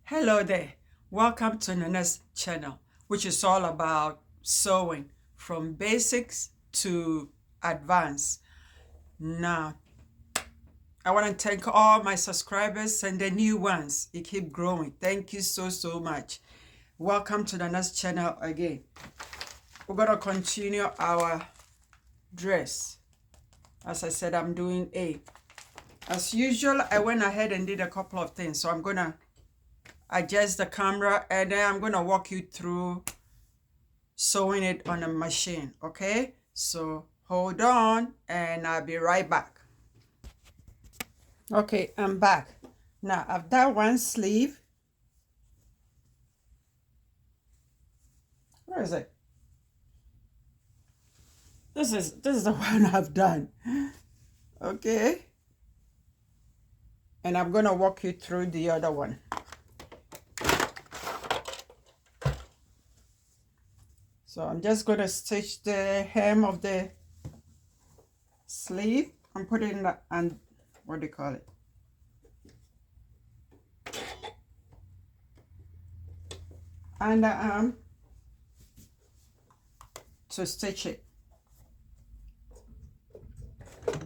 Hello there. Welcome to Nana's channel, which is all about sewing from basics to advanced. Now, I want to thank all my subscribers and the new ones. You keep growing. Thank you so much. Welcome to Nana's channel again. We're going to continue our dress. As I said, I'm doing A. As usual, I went ahead and did a couple of things. So I'm going to adjust the camera and then I'm going to walk you through sewing it on a machine. Okay, so hold on and I'll be right back. Okay, I'm back. Now I've done one sleeve. Where is it? This is the one I've done. Okay, and I'm going to walk you through the other one. So I'm just going to stitch the hem of the sleeve and put it in the, and what do you call it? Underarm to stitch it. Okay.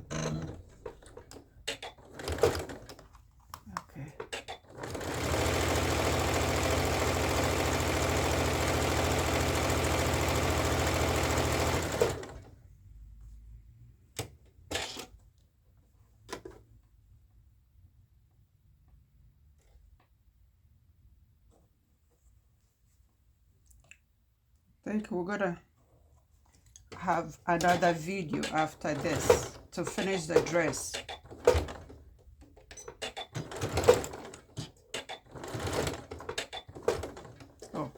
I think we're gonna have another video after this to finish the dress. Oh,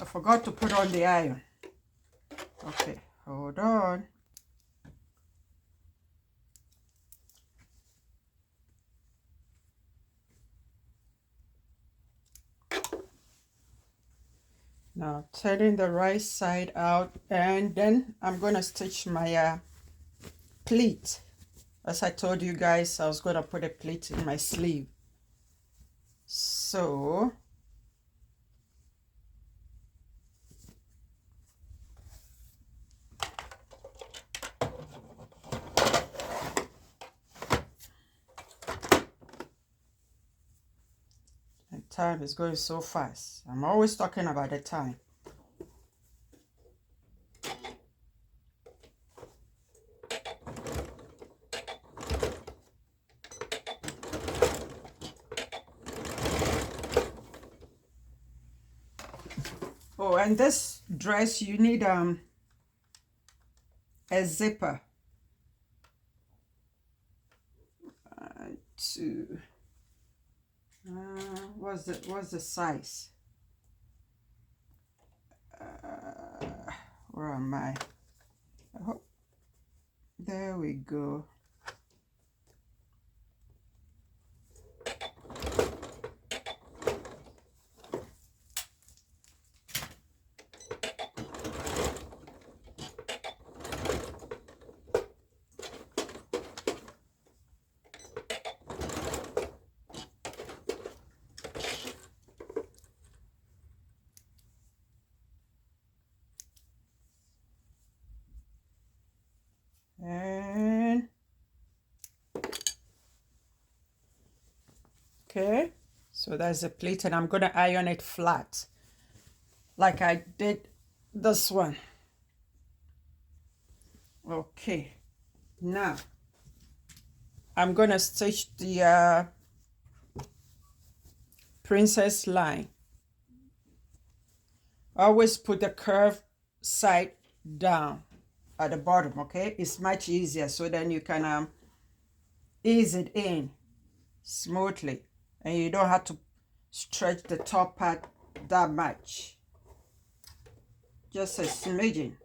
I forgot to put on the iron. Okay, hold on. Now turning the right side out, and then I'm gonna stitch my pleat. As I told you guys, I was gonna put a pleat in my sleeve. So and time is going so fast. I'm always talking about the time. Oh, and this dress you need a zipper to what's the size? Where am I? I hope there we go. And okay, so that's the pleat, and I'm gonna iron it flat like I did this one. Okay, now I'm gonna stitch the princess line. Always put the curved side down at the bottom. Okay, it's much easier, so then you can ease it in smoothly and you don't have to stretch the top part that much, just a smidgen.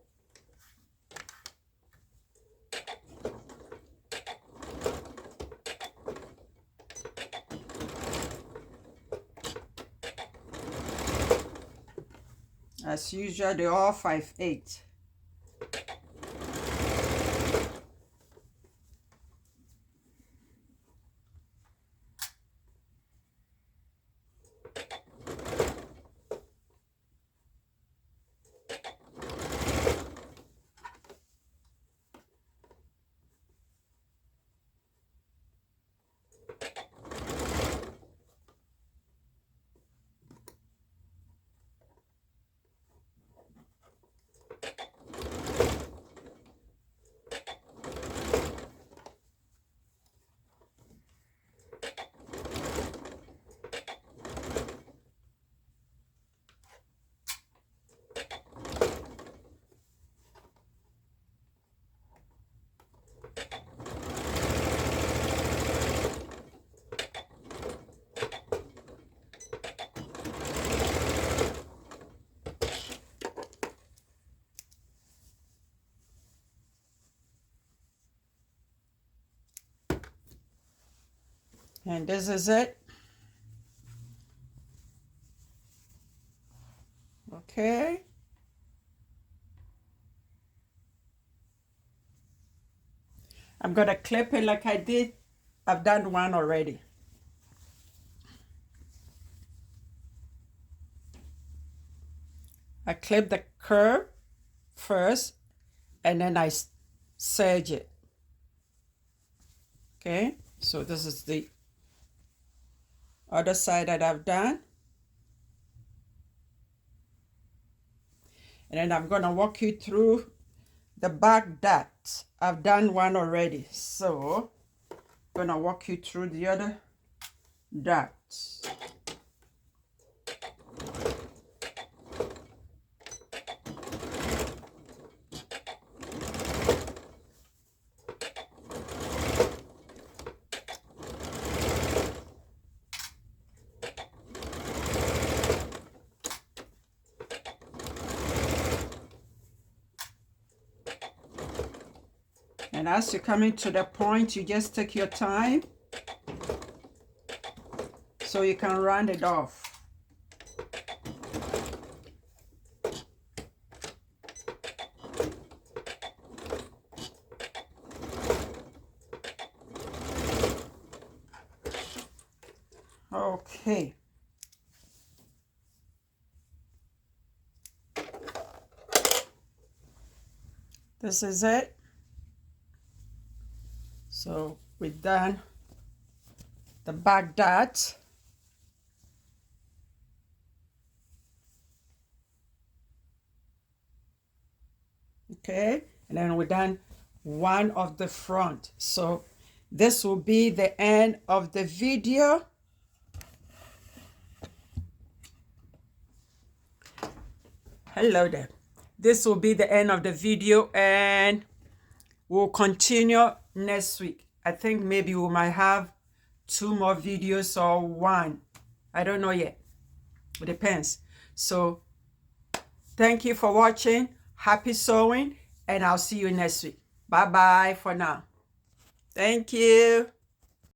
As usual, they're all 5/8. And this is it. Okay. I'm going to clip it like I did. I've done one already. I clip the curve first and then I serge it. Okay, so this is the other side that I've done. And then I'm going to walk you through the back dart. I've done one already, so I'm going to walk you through the other dart. And as you're coming to the point, you just take your time so you can round it off. Okay. This is it. So we're done the back dart. Okay, and then we're done one of the front. So this will be the end of the video. Hello there. This will be the end of the video, and we'll continue next week. I think maybe we might have 2 more videos or 1. I don't know yet. It depends. So thank you for watching. Happy sewing, and I'll see you next week. Bye-bye for now. Thank you.